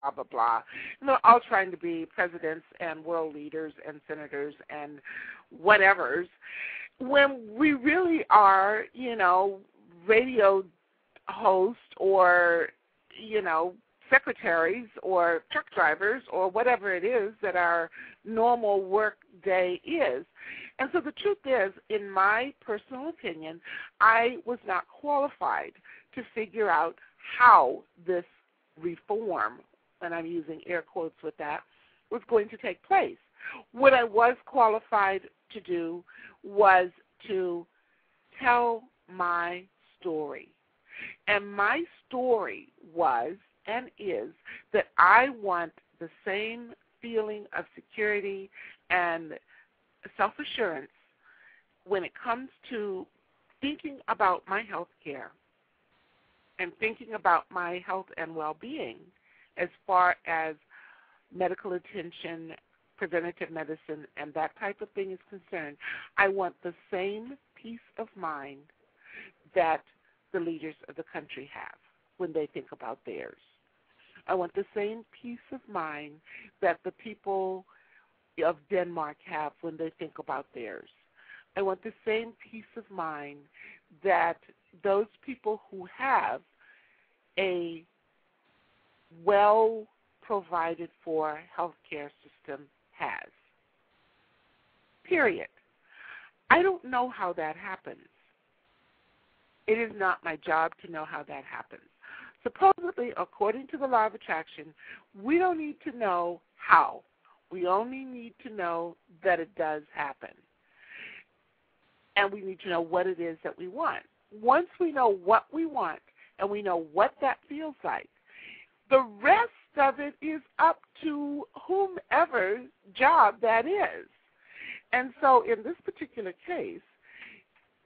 blah, blah, blah. And they're all trying to be presidents and world leaders and senators and whatevers, when we really are, radio hosts or, secretaries or truck drivers or whatever it is that our normal work day is. And so the truth is, in my personal opinion, I was not qualified to figure out how this reform, and I'm using air quotes with that, was going to take place. What I was qualified to do was to tell my story. And my story was and is that I want the same feeling of security and self-assurance when it comes to thinking about my health care and thinking about my health and well-being as far as medical attention, preventative medicine, and that type of thing is concerned. I want the same peace of mind that the leaders of the country have when they think about theirs. I want the same peace of mind that the people of Denmark have when they think about theirs. I want the same peace of mind that those people who have a well-provided for healthcare system has. Period. I don't know how that happens. It is not my job to know how that happens. Supposedly, according to the law of attraction, we don't need to know how. We only need to know that it does happen. And we need to know what it is that we want. Once we know what we want and we know what that feels like, the rest of it is up to whomever's job that is. And so in this particular case,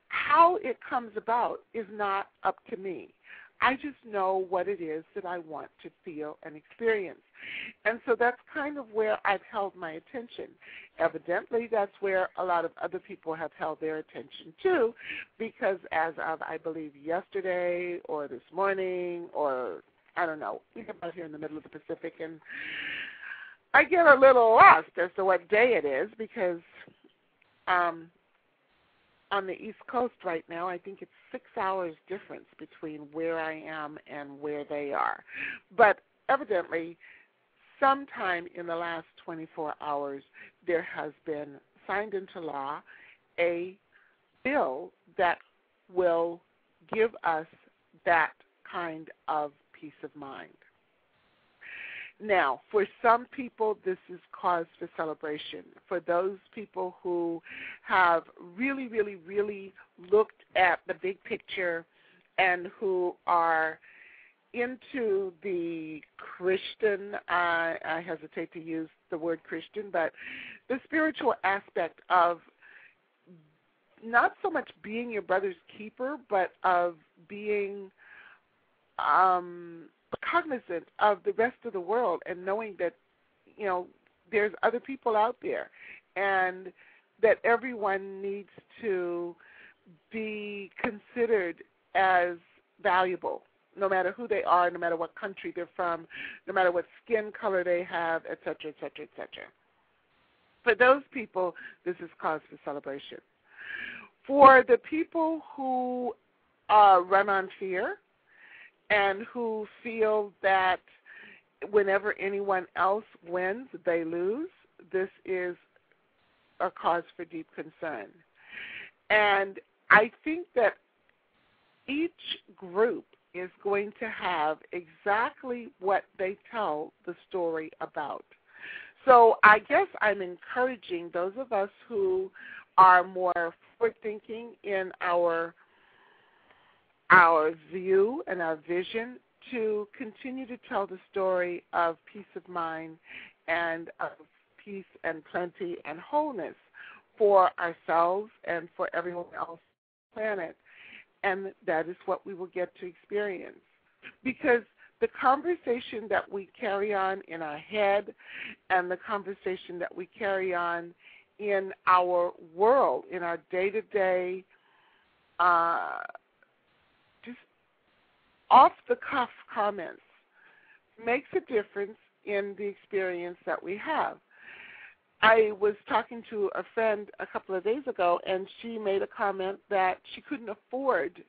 how it comes about is not up to me. I just know what it is that I want to feel and experience. And so that's kind of where I've held my attention. Evidently, that's where a lot of other people have held their attention too, because as of, I believe, yesterday or this morning or, I don't know, we come out here in the middle of the Pacific, and I get a little lost as to what day it is because on the East Coast right now, I think it's 6 hours difference between where I am and where they are. But evidently, sometime in the last 24 hours, there has been signed into law a bill that will give us that kind of peace of mind. Now, for some people, this is cause for celebration. For those people who have really, really, really looked at the big picture and who are into the Christian, I hesitate to use the word Christian, but the spiritual aspect of not so much being your brother's keeper, but of being cognizant of the rest of the world and knowing that, there's other people out there and that everyone needs to be considered as valuable, no matter who they are, no matter what country they're from, no matter what skin color they have, et cetera, et cetera, et cetera. For those people, this is cause for celebration. For the people who run on fear, and who feel that whenever anyone else wins, they lose, this is a cause for deep concern. And I think that each group is going to have exactly what they tell the story about. So I guess I'm encouraging those of us who are more forward-thinking in our view and our vision to continue to tell the story of peace of mind and of peace and plenty and wholeness for ourselves and for everyone else on the planet. And that is what we will get to experience. Because the conversation that we carry on in our head and the conversation that we carry on in our world, in our day-to-day off-the-cuff comments makes a difference in the experience that we have. I was talking to a friend a couple of days ago, and she made a comment that she couldn't afford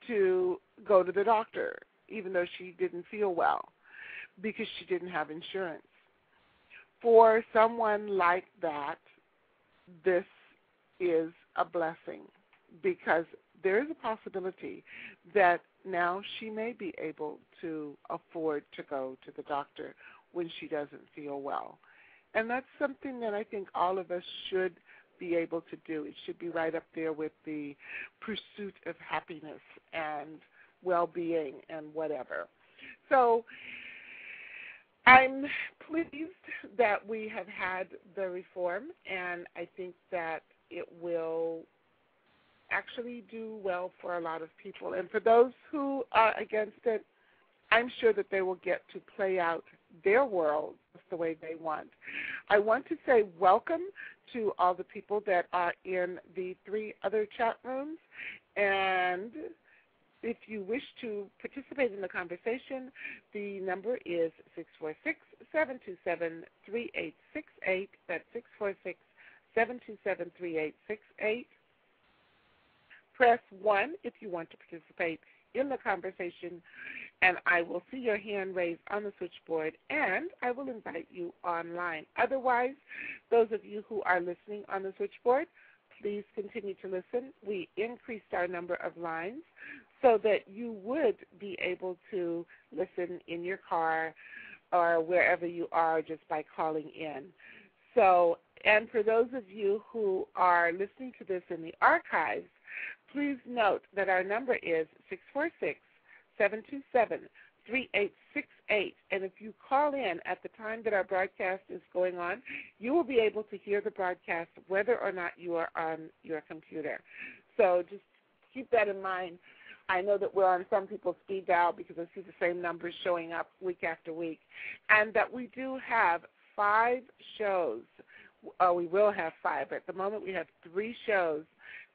to go to the doctor, even though she didn't feel well, because she didn't have insurance. For someone like that, this is a blessing, because there is a possibility that now she may be able to afford to go to the doctor when she doesn't feel well. And that's something that I think all of us should be able to do. It should be right up there with the pursuit of happiness and well-being and whatever. So I'm pleased that we have had the reform, and I think that it will actually do well for a lot of people. And for those who are against it, I'm sure that they will get to play out their world the way they want. I want to say welcome to all the people that are in the 3 other chat rooms, and if you wish to participate in the conversation, the number is 646-727-3868. That's 646-727-3868. Press 1 if you want to participate in the conversation, and I will see your hand raised on the switchboard, and I will invite you online. Otherwise, those of you who are listening on the switchboard, please continue to listen. We increased our number of lines so that you would be able to listen in your car or wherever you are just by calling in. So, and for those of you who are listening to this in the archives, please note that our number is 646-727-3868. And if you call in at the time that our broadcast is going on, you will be able to hear the broadcast whether or not you are on your computer. So just keep that in mind. I know that we're on some people's speed dial because I see the same numbers showing up week after week, and that we do have 5 shows. We will have 5, but at the moment we have 3 shows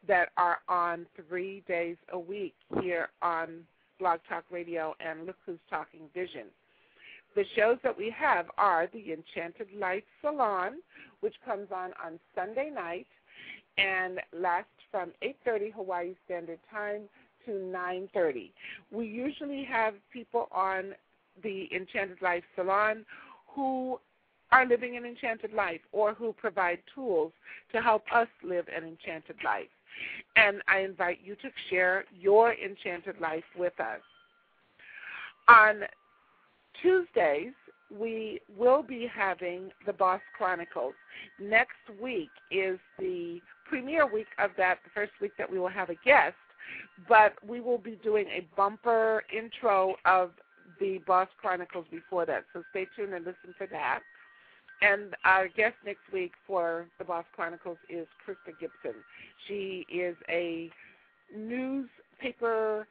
that are on 3 days a week here on Blog Talk Radio and Look Who's Talking Vision. The shows that we have are the Enchanted Life Salon, which comes on Sunday night and lasts from 8:30 Hawaii Standard Time to 9:30. We usually have people on the Enchanted Life Salon who are living an enchanted life or who provide tools to help us live an enchanted life. And I invite you to share your enchanted life with us. On Tuesdays, we will be having the Boss Chronicles. Next week is the premiere week of that, the first week that we will have a guest, but we will be doing a bumper intro of the Boss Chronicles before that, so stay tuned and listen for that. And our guest next week for the Boss Chronicles is Krista Gibson. She is a newspaper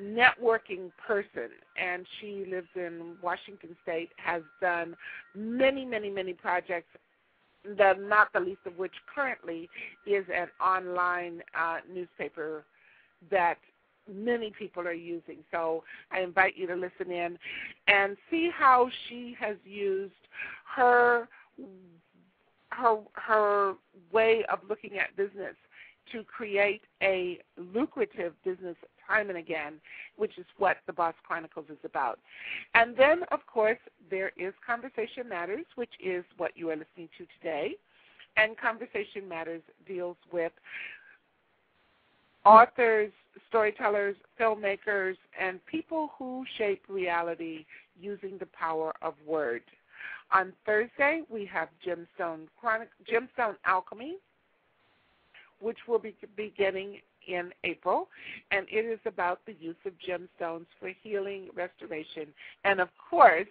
networking person, and she lives in Washington State, has done many, many, many projects, not the least of which currently is an online newspaper that many people are using. So I invite you to listen in and see how she has used her way of looking at business to create a lucrative business time and again, which is what the Boss Chronicles is about. And then, of course, there is Conversation Matters, which is what you are listening to today. And Conversation Matters deals with authors, storytellers, filmmakers, and people who shape reality using the power of word. On Thursday, we have Gemstone Alchemy, which will be beginning in April, and it is about the use of gemstones for healing, restoration, and, of course,